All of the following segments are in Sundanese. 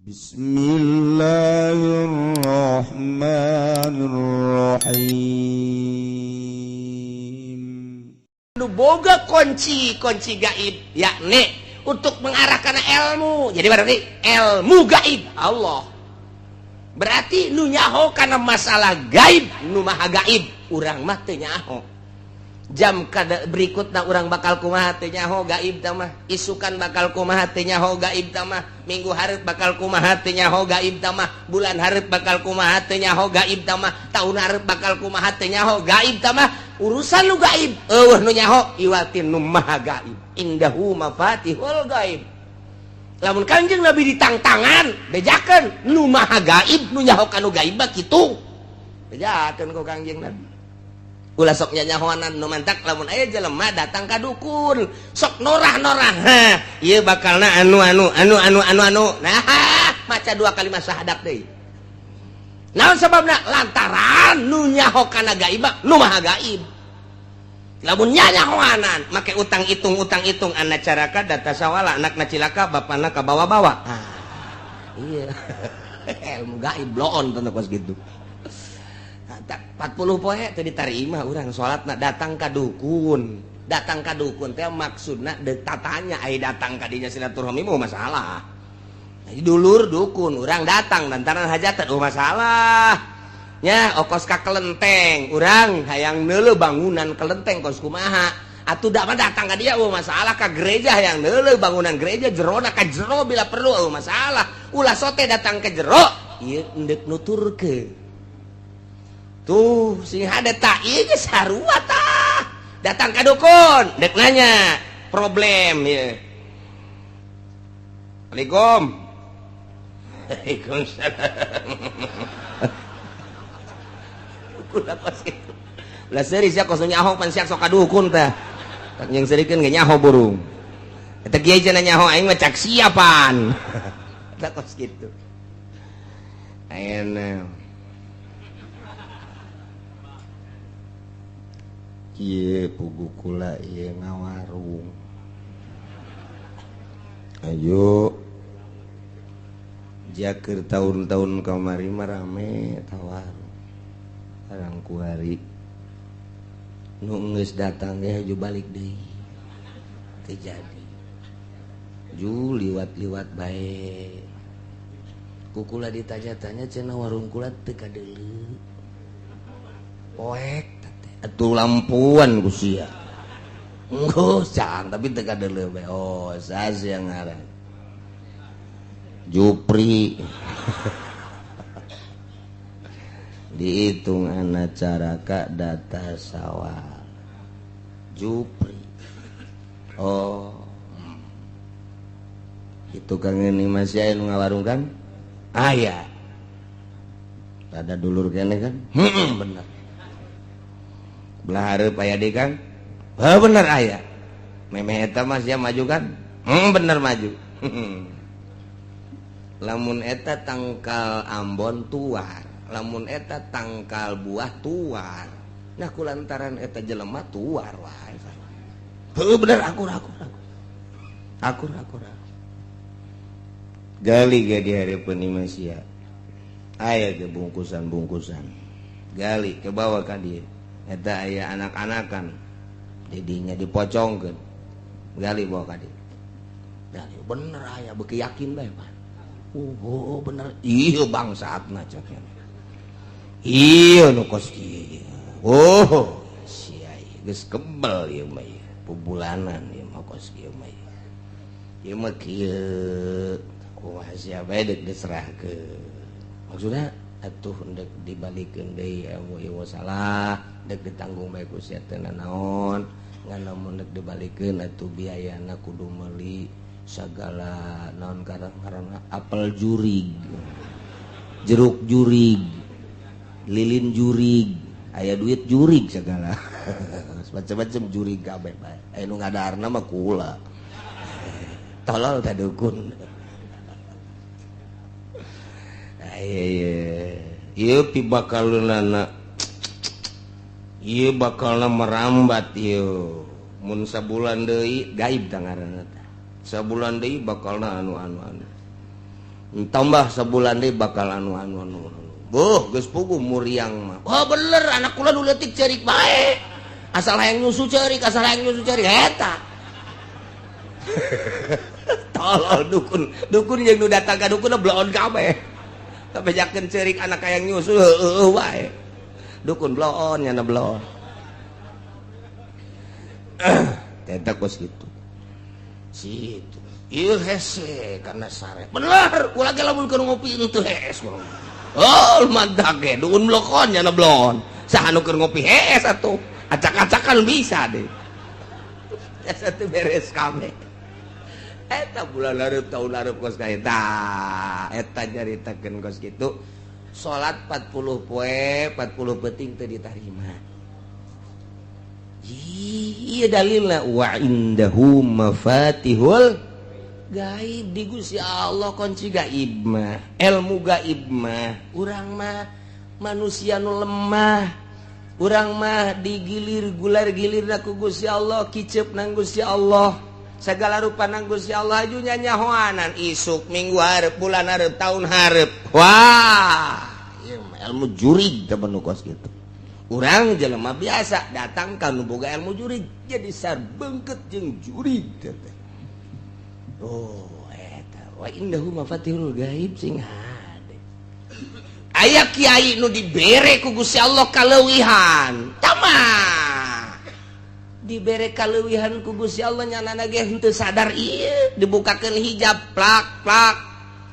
Bismillahirrahmanirrahim. Boga kunci gaib yakni untuk mengarah kana ilmu. Jadi berarti ilmu gaib Allah. Berarti nu nyaho kana masalah gaib, nu maha gaib, urang mah teu nyaho. Jam kada berikutna urang bakal kumaha teu nyaho gaib tah mah. Isukan bakal kumaha teu nyaho gaib tah mah. Minggu hareup bakal kumaha teu nyaho gaib tah mah. Bulan hareup bakal kumaha teu nyaho gaib tah mah. Taun hareup bakal kumaha teu nyaho gaib tah mah. Urusan nu gaib eueuh nu nyaho iwatin nu maha gaib. Indahu mafatihul gaib. Lamun Kanjeng Nabi ditangtangan bejakeun nu maha gaib nu nyaho kanu gaib mah kitu. Bejakeun ku Kanjeng Nabi. Ulah sok nyanyahoanan nu mantak lamun aya jelema datang ka dukun sok norah-norah. Ieu bakalna anu. Nah, maca 2 kalimat syahadat deui. Naon sababna? Lantaran nu nyaho kana gaib nu maha gaib. Lamun nyanyahoanan make utang itung anak caraka data sawala anakna cilaka bapana ka bawa-bawa. Iya. Ilmu gaib loon teh kos gitu. 40 poe teh ditarima urang salatna datang ka dukun. Datang ka dukun teh maksudna tatanya ai datang ka dinya silaturahmi mah masalah. Jadi dulur dukun urang datang lantaran hajatan masalah. Nya okos ka kelenteng urang hayang neuleuh bangunan kelenteng kos kumaha atuh da mah datang ka dia masalah ka gereja hayang neuleuh bangunan gereja jerona ka jero bila perlu masalah ulah sote datang ke jero ieu endek nuturkeun tuh sing hade ta ieu geus sarua tah datang ka dukun dek nanya problem ieu Assalamualaikum. Waalaikumsalam. Ulah kos kitu. Ulah seuri sia kos nyaho pan sia sok ka dukun teh. Tak yang serikeun ge nyaho burung. Eta kieu cenah nyaho aing mah cak siapan. Ulah kos kitu. Ayeuna Ieu pugu kula ieu ngawarung. Ayo jakeur tahun-tahun kamari mah rame tawarung. Arang kuari nu geus datang ge haju balik deui teu jadi ju liwat-liwat bae kukula ditanya-tanya cenah warung kula teu kadeuleu poek teh atuh lampuan ku sia enggeus can tapi teu kadeuleu bae oh saha ngaran Jupri dihitung anak caraka data sawah Jupri oh itu kang ini masih aya nu ngawarung kan aya ada dulur kene kan bener belah hareup aya deui kan bener aya memeh eta mah sia maju kan bener maju lamun eta tangkal Ambon tuar lamun eta tangkal buah tuar nah kulantaran eta jelema tuar wae bener akur gali ge di hareupeun imah sia aya ge bungkusan gali ke bawah ka dieu eta aya anak-anakan didinya dipocongkeun gali bawa ka dieu gali bener aya beuki yakin bae Pak oh bener ieu bangsatna cakna iya nu kos kieu oh sia geus kebal ieu mah pubulanan ieu mah kos kieu mah ieu mah kieu kumaha sia bae deuk diserahkeun maksudna atuh endek dibalikeun deui ilmu salah deuk ditanggung bae ku sia teh naon ngan lamun deuk dibalikeun atuh biayana kudu meuli sagala naon ngaranna apel jurig jeruk jurig lilin jurig aya duit jurig segala macam-macam jurig kabeh bae aya nu ngadarna mah kula tolol teh dukun ieu pibakalunana ieu bakalna merambat ieu mun sabulan deui gaib tah ngaranna teh sabulan deui bakalna anu tambah sebulan deh bakal anu geus pugu muriang mah. Oh bener anak kula nu leutik ceurik bae. Asal hayang nyusu ceurik, eta. Tolol dukun jeung nu datang ka dukun bloon kabeh. Kabejakeun ceurik anak hayang nyusu heueuh wae. Dukun bloon nyana bloon. Eta kos kitu. Situ. Ieu hese kana sare. Bener, ulah ge lamun keur ngopi teu hees. Oh, mantap ge, dukun blokon nya blon. Saha nu keur ngopi hees atuh. Acak-acakan bisa deh. Asa teu beres kabeh. Eta bulan hareup tahun hareup kos ka eta nyaritakeun kos kitu. Salat 40 poe, 40 penting teu ditarima. Iya dalilna wa indahu mafatihul gaib di Gusti Allah kunci gaib mah ilmu gaib mah urang mah manusia nu lemah urang mah digilir gular-gilir ku Gusti Allah kicep nang Gusti Allah segala rupa nang Gusti Allah ajunya nyahoanan isuk minggu hareup bulan hareup tahun hareup wah ieu ilmu jurig teh nu kos kitu urang jelema biasa datang ka nu boga ilmu jurig jadi sarbeungkeut jeung jurig teh. Oh, eta wa indahu mafatihul gaib sing hade. Aya kiai nu dibere ku Gusti Allah kaleuwihan. Tamah. Dibere kaleuwihan ku Gusti Allah nyanana ge henteu sadar ieu, dibukakeun hijab plak-plak.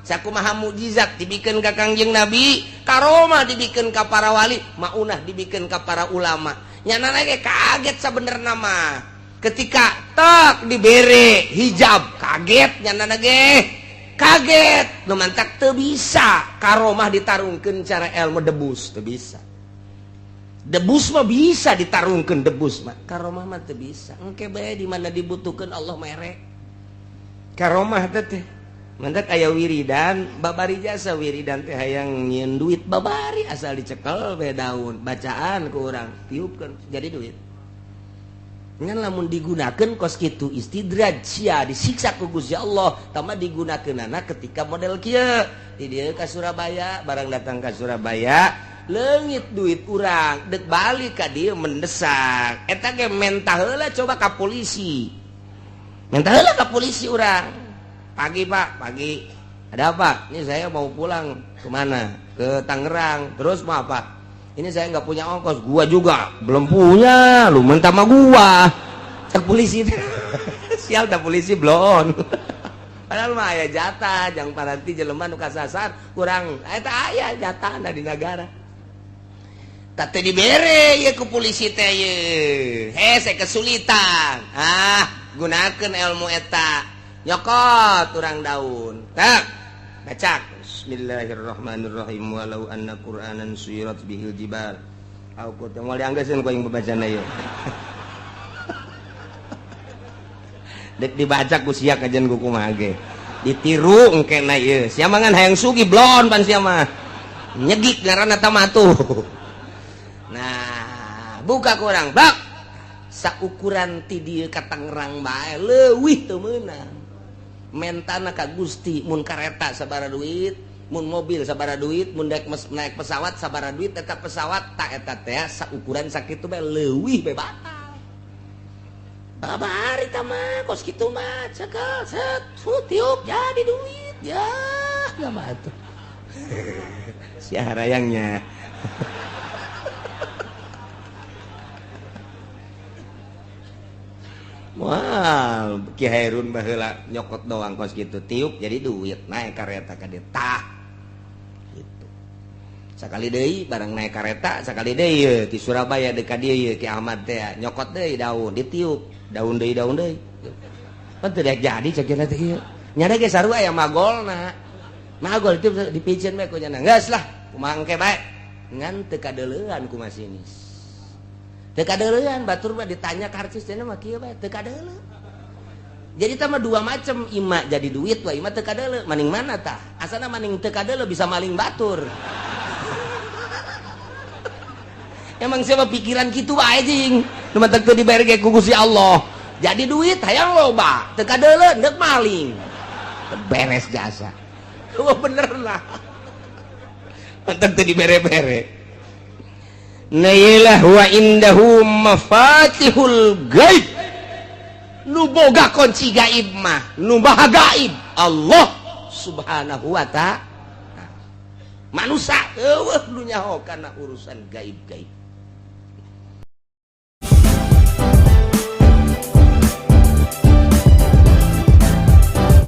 Sakumaha mukjizat dibikeun ka Kangjeng Nabi, karomah dibikeun ka para wali, maunah dibikeun ka para ulama. Nyanana ge kaget sabenerna mah. Ketika tak dibere hijab kaget nyanana ge kaget nu mantak teu bisa karomah ditarungkeun cara ilmu debus teu bisa debus mah bisa ditarungkeun debus mah karomah mah teu bisa engke bae di mana dibutuhkeun Allah mere karomah teh mantak aya wiridan babari jasa wiridan teh hayang nyieun duit babari asal dicekel bae daun bacaan ku urang tiupkeun jadi duit. Ngan lamun digunakeun kos kitu istidraj sia disiksa ku Gusti Allah tama digunakeunana ketika model kieu di dieu ka Surabaya barang datang ka Surabaya leungit duit urang dek balik ka dieu mendesak eta ge mentah heula coba ka polisi mentah heula ka polisi urang pagi Pak pagi ada apa ini saya mau pulang kemana ke Tangerang terus mau apa ini saya nggak punya ongkos, gua juga belum punya, lu minta sama gua. Tak polisi, sial tak polisi belum. Padahal mah aya jatah, jangan paranti jelema nu kasasar, kurang, eta aya jatah di negara. Tante dibere ya ke polisi teh ye, hese kesulitan, gunakan ilmu eta, nyokot urang daun, tak, bacak. Bismillahirrahmanirrahim walau anna qur'anan suyirat bihil jibal aku teh moal dianggeuskeun ku aing babacana ieu dek dibaca ku sia kajian ku kumaha ge ditiru engkena ieu sia mangan hayang sugih blon pan sia mah nyegik ngaranna tamatu nah buka ku urang bak saukuran ti dieu ka Tangerang bae leuwih teu meunang mentana ka Gusti mun kareta sabaraha duit mun mobil sabaraha duit mun naik pesawat sabaraha duit eta pesawat tak eta teh saukuran sakitu bae leuwih bae batal babari mah kos kitu mah cekel set tiup jadi duit ya gimana tuh si harayangnya wah Ki Hairun baheula nyokot doang kos kitu tiup jadi duit naik kareta ka dieu tah gitu sakali deui bareng naik kareta sakali deui ti Surabaya deui ka dieu Ki Ahmad teh nyokot deui daun ditiup daun deui pan teu jadi cakina teh ieu nyada ge sarua aya magolna magol itu dipicieun bae ku cenah geus lah kumaha engke bae ngan teu kadeuleuan ku masinis teu kadeuleuan batur mah ditanya ka artis teh mah kieu bae teu kadeuleu jadi tah mah dua macem ima jadi duit wa ima teu kadeuleu maning mana tah asana maning teu kadeuleu bisa maling batur emang siapa pikiran kitu wae jeung nu mah teu dibere ge ku Gusti Allah jadi duit hayang loba teu kadeuleu neuk maling beres jasa bener lah mantap tadi bere-bere. Nailah wa indahu mafatihul gaib. Nu boga kunci gaib mah, nu maha gaib Allah Subhanahu wa ta'ala. Manusia eueuh nu nyaho kana urusan gaib-gaib.